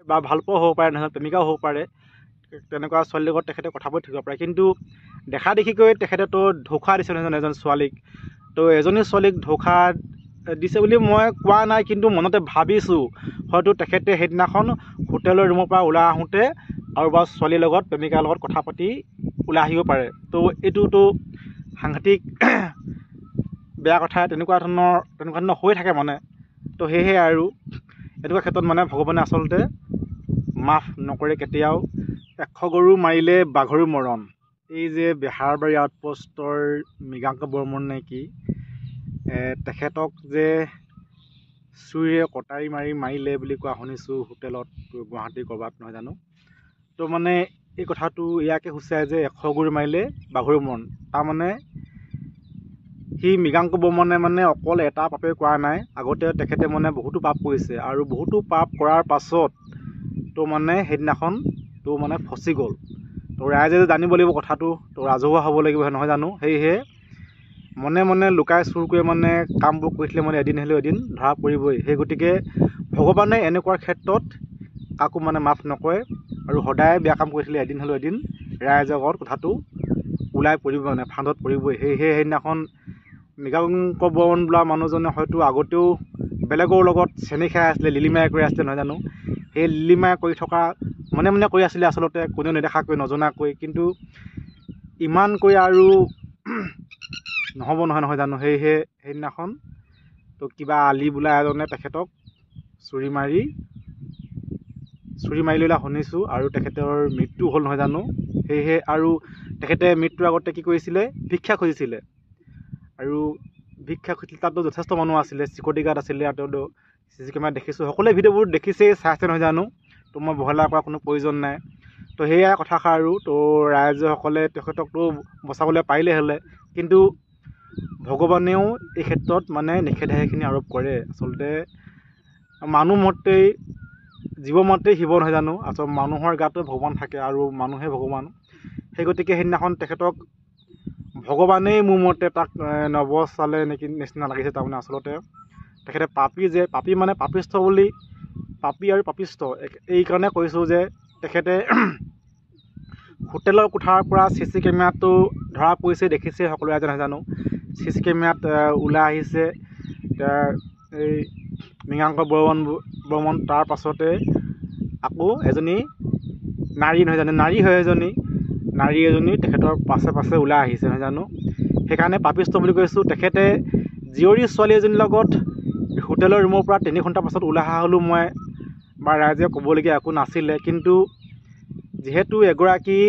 বা ভালপোৱাও হ'ব পাৰে, নহয় প্ৰেমিকাও হ'ব পাৰে, তেনেকুৱা ছোৱালীৰ লগত তেখেতে কথা পাতি থাকিব পাৰে। কিন্তু দেখা দেখিকৈ তেখেতেতো ধোখা দিছে নহয় এজন ছোৱালীক। তো এজনী ছোৱালীক ধোখা দিছে বুলি মই কোৱা নাই, কিন্তু মনতে ভাবিছোঁ হয়তো তেখেতে সেইদিনাখন হোটেলৰ ৰুমৰ পৰা ওলাই আহোঁতে কাৰোবাৰ ছোৱালীৰ লগত প্ৰেমিকাৰ লগত কথা পাতি ওলাই আহিব পাৰে। তো এইটোতো সাংঘাতিক বেয়া কথা, তেনেকুৱা ধৰণৰ হৈ থাকে মানে। তো সেয়েহে আৰু এনেকুৱা ক্ষেত্ৰত মানে ভগৱানে আচলতে মাফ নকৰে কেতিয়াও। 100 গৰু মাৰিলে বাঘৰো মৰণ। এই যে বেহাৰবাৰী আউটপোষ্টৰ মৃগাংক বৰ্মন নে কি, তেখেতক যে চুৰিৰে কটাৰী মাৰিলে বুলি কোৱা শুনিছোঁ হোটেলত, গুৱাহাটীৰ ক'ৰবাত নহয় জানো। তো মানে এই কথাটো ইয়াকে সূচায় যে 100 গৰু মাৰিলে বাঘৰো মৰণ। তাৰমানে সি মৃগাংক বৰ্মনে মানে অকল এটা পাপে কৰা নাই, আগতে তেখেতে মানে বহুতো পাপ কৰিছে, আৰু বহুতো পাপ কৰাৰ পাছত তো মানে সেইদিনাখন তো মানে ফচি গ'ল। তো ৰাইজে জানিব লাগিব কথাটো, তো ৰাজহুৱা হ'ব লাগিব, নহয় জানো। সেয়েহে মনে মনে লুকাই চুৰ কৰি মানে কামবোৰ কৰিছিলে মানে এদিন হ'লেও এদিন ধৰা পৰিবই। সেই গতিকে ভগৱানে এনেকুৱা ক্ষেত্ৰত কাকো মানে মাফ নকৰে, আৰু সদায় বেয়া কাম কৰিছিলে এদিন হ'লেও এদিন ৰাইজৰ আগত কথাটো ওলাই পৰিব, মানে ফান্দত পৰিবই। সেয়েহে সেইদিনাখন মৃগাংক বৰ্মন বোলা মানুহজনে হয়তো আগতেও বেলেগৰ লগত চেনি খাই আছিলে, লিলিমাই কৰি আছিলে, নহয় জানো। সেই লিলিমাই কৰি থকা মনে মনে কৰি আছিলে আচলতে, কোনেও নেদেখাকৈ নজনাকৈ। কিন্তু ইমান কৰি আৰু নহ'ব নহয় জানো। সেয়েহে সেইদিনাখন তো কিবা আলি বোলা এজনে তেখেতক চুৰি মাৰি লৈ শুনিছোঁ, আৰু তেখেতৰ মৃত্যু হ'ল, নহয় জানো। সেয়েহে আৰু তেখেতে মৃত্যুৰ আগতে কি কৰিছিলে, ভিক্ষা খুজিছিলে। আৰু ভিক্ষা খুজিছিলে, তাতো যথেষ্ট মানুহ আছিলে, চিকিউৰিটি গাৰ্ড আছিলে, আৰু তেওঁ CC কেমেৰাত দেখিছোঁ, সকলোৱে ভিডিঅ'বোৰ দেখিছেই, চাইছে, নহয় জানো। তো মই বহলাই কৰাৰ কোনো প্ৰয়োজন নাই। তো সেয়াই কথাষাৰ আৰু। তো ৰাইজসকলে তেখেতকতো বচাবলৈ পাৰিলে হ'লে, কিন্তু ভগৱানেও এই ক্ষেত্ৰত মানে নিষেধাজ্ঞাখিনি আৰোপ কৰে। আচলতে মানুহ মতেই জীৱ মতেই শিৱ, নহয় জানো। আচলতে মানুহৰ গাতো ভগৱান থাকে, আৰু মানুহে ভগৱান। সেই গতিকে সেইদিনাখন তেখেতক ভগৱানেই মোৰ মতে তাক নবচালে নেকি নিচিনা লাগিছে। তাৰমানে আচলতে তেখেতে পাপী মানে পাপিষ্ঠ বুলি, পাপী আৰু পাপিষ্ঠ এইকাৰণে কৈছোঁ যে তেখেতে হোটেলৰ কোঠাৰ পৰা CC কেমেৰাটো ধৰা পৰিছে, দেখিছে সকলো ৰাইজে, নহয় জানো। CC কেমেৰাত ওলাই আহিছে এই মৃগাংক বৰ্মন। তাৰ পাছতে আকৌ এজনী নাৰী, নহয় জানো, নাৰী এজনী তেখেতৰ পাছে পাছে ওলাই আহিছে, নহয় জানো। সেইকাৰণে পাপিষ্ঠ বুলি কৈছোঁ। তেখেতে জীয়ৰী ছোৱালী এজনীৰ লগত হোটেলৰ ৰুমৰ পৰা 3 ঘণ্টাৰ পাছত ওলাই অহা হ'লেও মই বা ৰাইজে ক'বলগীয়া একো নাছিলে। কিন্তু যিহেতু এগৰাকী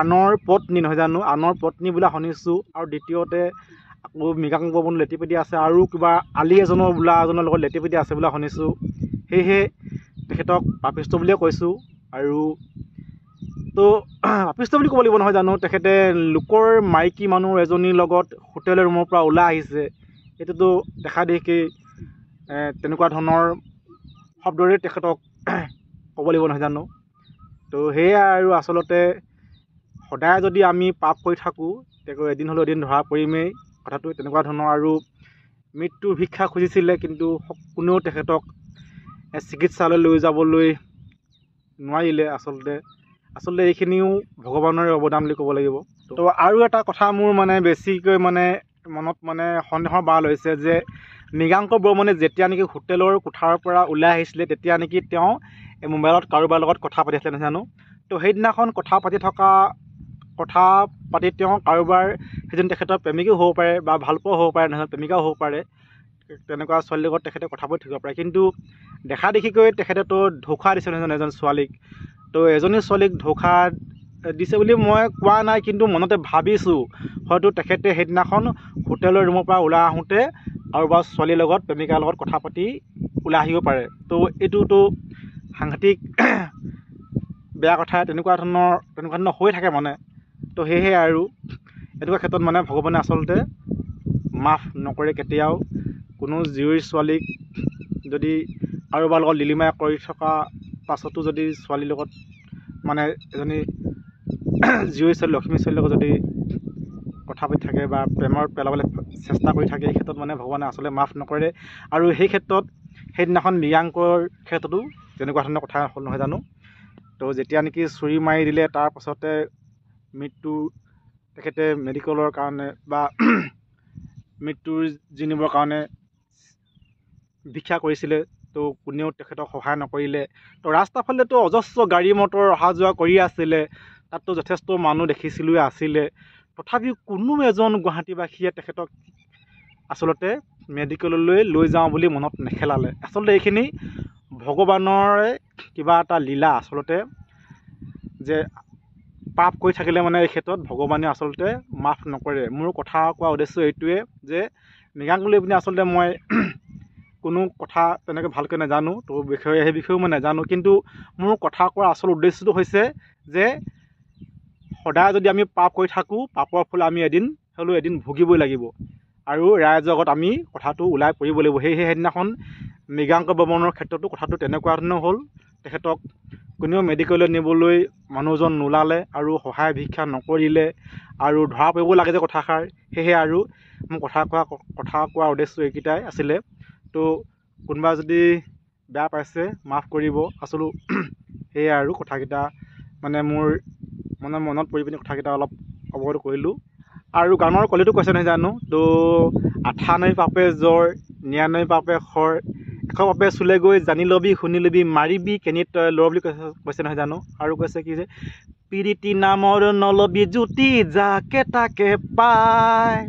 আনৰ পত্নী, নহয় জানো, আনৰ পত্নী বোলা শুনিছোঁ, আৰু দ্বিতীয়তে আকৌ মৃগাংক বৰ্মন লেটিপেটি আছে, আৰু কিবা আলি এজনৰ লগত লেটিপেটি আছে বোলা শুনিছোঁ। সেয়েহে তেখেতক পাপিষ্ঠ বুলিয়ে কৈছোঁ। আৰু তো পাপিষ্ঠ বুলি ক'ব লাগিব, নহয় জানো। তেখেতে লোকৰ মাইকী মানুহ এজনীৰ লগত হোটেলৰ ৰুমৰ পৰা ওলাই আহিছে, এইটোতো দেখা দেখি তেনেকুৱা ধৰণৰ শব্দৰে তেখেতক ক'ব লাগিব, নহয় জানো। তো সেয়াই আৰু আচলতে সদায় যদি আমি পাপ কৰি থাকোঁ, তেতিয়া এদিন হ'লেও এদিন ধৰা পৰিমেই, কথাটো তেনেকুৱা ধৰণৰ। আৰু মৃত্যুৰ ভিক্ষা খুজিছিলে, কিন্তু কোনেও তেখেতক চিকিৎসালয়লৈ লৈ যাবলৈ নোৱাৰিলে। আচলতে এইখিনিও ভগৱানৰে অৱদান বুলি ক'ব লাগিব। তো আৰু এটা কথা মোৰ মানে বেছিকৈ মানে মনত মানে সন্দেহৰ বাল হৈছে যে মৃগাংক বৰ্মনে যেতিয়া নেকি হোটেলৰ কোঠাৰ পৰা ওলাই আহিছিলে, তেতিয়া নেকি তেওঁ মোবাইলত কাৰোবাৰ লগত কথা পাতি আছিলে, নহয় জানো। তো সেইদিনাখন কথা পাতি তেওঁ কাৰোবাৰ সেইজন তেখেতৰ প্ৰেমিকো হ'ব পাৰে, বা ভালপোৱাও হ'ব পাৰে, নহয় প্ৰেমিকাও হ'ব পাৰে, তেনেকুৱা ছোৱালীৰ লগত তেখেতে কথা পাতি থাকিব পাৰে। কিন্তু দেখা দেখিকৈ তেখেতেতো ধোখা দিছে নহয় এজন ছোৱালীক। তো এজনী ছোৱালীক ধোখা দিছে বুলি মই কোৱা নাই, কিন্তু মনতে ভাবিছোঁ হয়তো তেখেতে সেইদিনাখন হোটেলৰ ৰুমৰ পৰা ওলাই আহোঁতে কাৰোবাৰ ছোৱালীৰ লগত প্ৰেমিকাৰ লগত কথা পাতি ওলাই আহিব পাৰে। তো এইটোতো সাংঘাতিক বেয়া কথা, তেনেকুৱা ধৰণৰ হৈ থাকে মানে। তো সেয়েহে আৰু এনেকুৱা ক্ষেত্ৰত মানে ভগৱানে আচলতে মাফ নকৰে কেতিয়াও। কোনো জীয়ৰী ছোৱালীক যদি কাৰোবাৰ লগত লিলিমাই কৰি থকা পাছতো যদি ছোৱালীৰ লগত মানে এজনী জীয়ৰী ছোৱালী, লক্ষ্মী ছোৱালীৰ লগত যদি কথা পাতি থাকে বা প্ৰেমৰ পেলাবলৈ চেষ্টা কৰি থাকে, এই ক্ষেত্ৰত মানে ভগৱানে আচলতে মাফ নকৰে। আৰু সেই ক্ষেত্ৰত সেইদিনাখন মৃগাংকৰ ক্ষেত্ৰতো তেনেকুৱা ধৰণৰ কথা হ'ল নহয় জানো। তো যেতিয়া নেকি চুৰি মাৰি দিলে তাৰ পাছতে মৃত্যু তেখেতে মেডিকেলৰ কাৰণে বা মৃত্যুৰ জিনিবৰ কাৰণে ভিক্ষা কৰিছিলে, তো কোনেও তেখেতক সহায় নকৰিলে। তো ৰাস্তাৰ ফালেতো অজস্ৰ গাড়ী মটৰ অহা যোৱা কৰি আছিলে, তাততো যথেষ্ট মানুহ দেখিছিলোৱে আছিলে, তথাপিও কোনো এজন গুৱাহাটীবাসীয়ে তেখেতক আচলতে মেডিকেললৈ লৈ যাওঁ বুলি মনত নেখেলালে। আচলতে এইখিনি ভগৱানৰে কিবা এটা লীলা আচলতে, যে পাপ কৰি থাকিলে মানে এই ক্ষেত্ৰত ভগৱানে আচলতে মাফ নকৰে। মোৰ কথা কোৱা উদ্দেশ্য এইটোৱে যে মৃগাংক লৈ পিনে আচলতে মই কোনো কথা তেনেকৈ ভালকৈ নাজানো, তো সেই বিষয়েও মই নাজানো, কিন্তু মোৰ কথা কোৱাৰ আচল উদ্দেশ্যটো হৈছে যে সদায় যদি আমি পাপ কৰি থাকোঁ, পাপৰ ফল আমি এদিন ভুগিবই লাগিব, আৰু ৰাইজৰ আগত আমি কথাটো ওলাই পৰিব লাগিব। সেয়েহে সেইদিনাখন মৃগাংক বৰ্মনৰ ক্ষেত্ৰতো কথাটো তেনেকুৱা ধৰণৰ হ'ল। তেখেতক কোনেও মেডিকেললৈ নিবলৈ মানুহজন নোলালে আৰু সহায় ভিক্ষা নকৰিলে, আৰু ধৰা পৰিব লাগে যে কথাষাৰ। সেয়েহে আৰু মোৰ কথা কোৱাৰ উদ্দেশ্য এইকেইটাই আছিলে। তো কোনোবা যদি বেয়া পাইছে মাফ কৰিব। আচলতে সেয়াই আৰু কথাকেইটা মানে মোৰ মনত পৰি পিনি কথাকেইটা অলপ অৱগত কৰিলোঁ। আৰু গানৰ কলিটো কৈছে নহয় জানো, তো 98 পাপে জ্বৰ 99 পাপে খৰ, 100 পাপে চুলে গৈ জানি ল'বি শুনি ল'বি মাৰিবি কেনি তই লৰ বুলি কৈছে নহয় জানো। আৰু কৈছে কি যে পিৰিতি নামৰ নলবি জুতি যাকে তাকে পায়,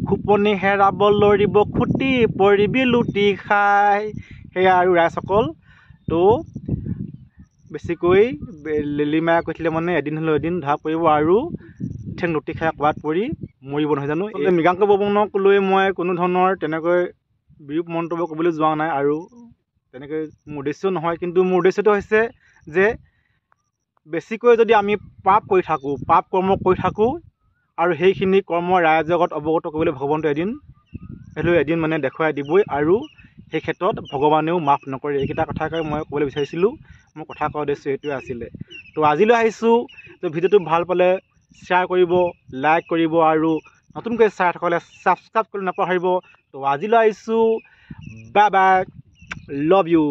খোপনি হেৰাব লৰিব খুটি পৰিবি লুটি খাই। সেয়া আৰু ৰাইজসকল, তো বেছিকৈ লেলিমাই কৈছিলে মানে এদিন হ'লেও এদিন ধৰা পৰিব আৰু ঠেং লুটি খাই ক'ৰবাত পৰি মৰিব নহয় জানো। মৃগাংক বৰ্মনক লৈ মই কোনো ধৰণৰ তেনেকৈ বিৰূপ মন্তব্য ক'বলৈ যোৱা নাই, আৰু তেনেকৈ মোৰ উদ্দেশ্য নহয়। কিন্তু মোৰ উদ্দেশ্যটো হৈছে যে বেছিকৈ যদি আমি পাপ কৰি থাকোঁ, পাপ কৰ্ম কৰি থাকোঁ, আৰু সেইখিনি কৰ্ম ৰাইজৰ আগত অৱগত কৰিবলৈ ভগৱন্তই এদিন মানে দেখুৱাই দিবই, আৰু সেই ক্ষেত্ৰত ভগৱানেও মাফ নকৰে। এইকেইটা কথাকে মই ক'বলৈ বিচাৰিছিলোঁ। মোৰ কথা কোৱাৰ উদ্দেশ্য এইটোৱে আছিলে। তো আজিলৈ আহিছোঁ, তো ভিডিঅ'টো ভাল পালে শ্বেয়াৰ কৰিব, লাইক কৰিব, আৰু নতুনকৈ চাই থকালে ছাবস্ক্ৰাইব কৰিবলৈ নাপাহৰিব। তো আজিলৈ আহিছোঁ, বাই বাই, লাভ ইউ।